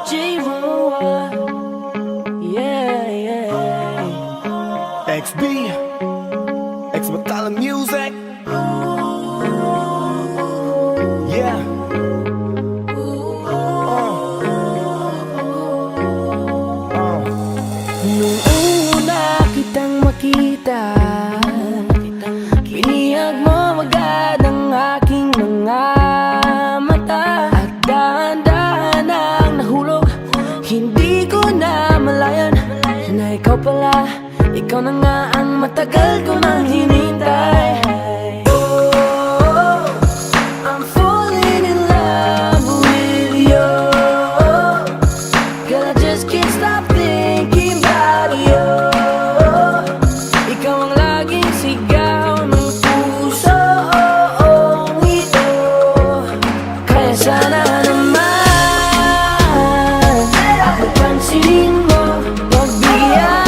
J-Roa, yeah, yeah. XB, X Battalion Music. Yeah. Nung una kitang makita, binihag mo agad ang aking mga mata. At dahan-dahan ang nahulog, hindi ko na malayan na ikaw pala, ikaw na nga ang matagal ko nang hinintay. Oh, I'm falling in love with you. Girl, I just can't stop thinking about you. Ikaw ang laging sigaw ng pusong ito. Kaya sana naman pansinin mo, pagbigyan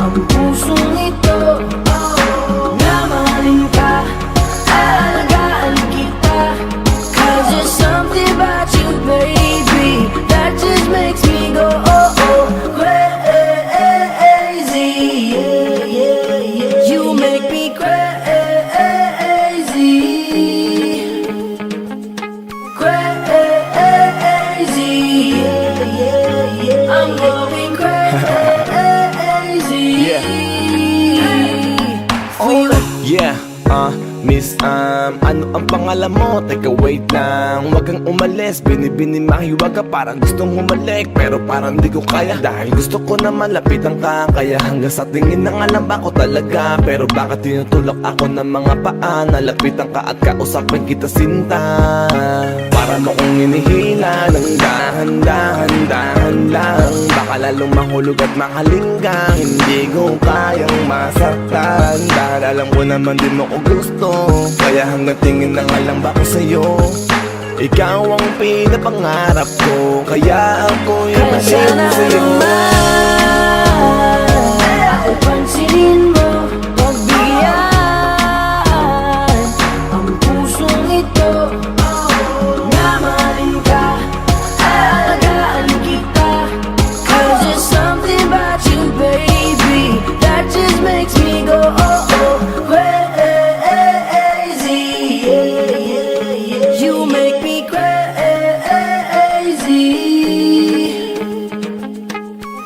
ang pusong ito. Na mahalin ka, alagaan kita. 'Cause there's something about you, baby, that just makes me go crazy. Yeah, yeah, yeah. You make me crazy, crazy. Yeah, yeah, yeah. I'm going crazy. Yeah. For you. Yeah, Miss, ano ang pangalan mo? Teka, wait lang, wag kang umalis. Binibini mahiwag ka, parang gustong humalik, pero parang di ko kaya. Dahil gusto ko naman lapitan ka, kaya hanggang sa tingin ng alam ba ko talaga. Pero bakit tinutulak ako ng mga paa? Nalapitan ka at kausapin kita, sinta. Para mo kong inihila ng dahan-dahan lang. Baka lalong mahulog at mahalinggang hindi ko kayang masaktan. Dahil alam ko naman din mo ko gusto, kaya hanggang tingin na nga lang ba ko sa'yo. Ikaw ang pinapangarap ko, kaya ako yung Kaya sana sa'yo. naman pansinin mo, pagbigyan ang pusong ito. Na mahalin ka, alagaan kita. 'Cause there's something about you, baby, that just makes me go crazy. Yeah, yeah, yeah. You make me crazy,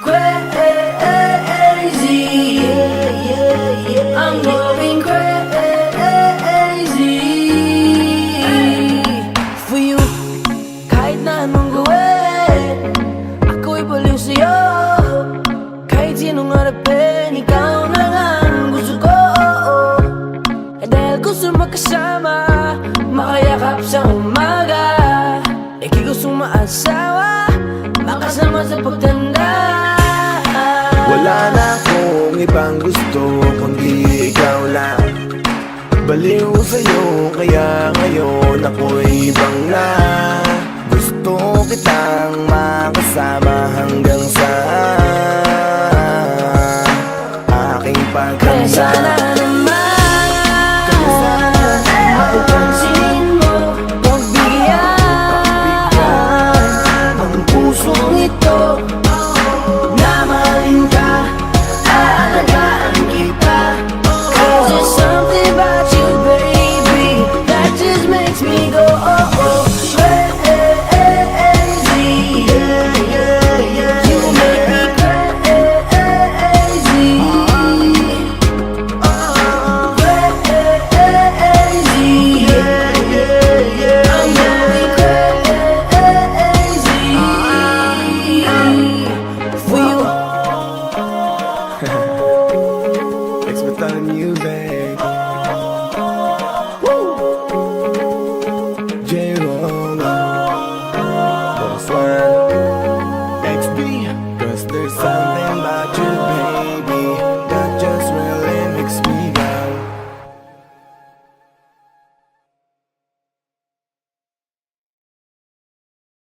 crazy. Yeah, yeah, yeah. I'm going crazy for you. Kahit na anong gawin, ako'y baliw sa'yo. Kahit sinong harapin, ikaw na nga ang gusto ko. Dahil gusto magkasama, makayakap sa umaga. Ika'y gustong maasawa, makasama sa pagtanda. Wala na akong ibang gusto, kundi ikaw lang. Baliw sa'yo, kaya ngayon ako'y ibang na. Gusto kitang makasama hanggang sa aking Kaya sana pagkanda. naman pansinin mo, pagbigyan ang pusong ito. Na mahalin ka, alagaan kita. 'Cause there's something about you, baby, that just makes me go crazy. Yeah, yeah, yeah. You make me crazy, crazy. Yeah, yeah, yeah. I'm going crazy for you. X Battalion Music. Woo! J-Roa, Boss One, XB, 'cause there's something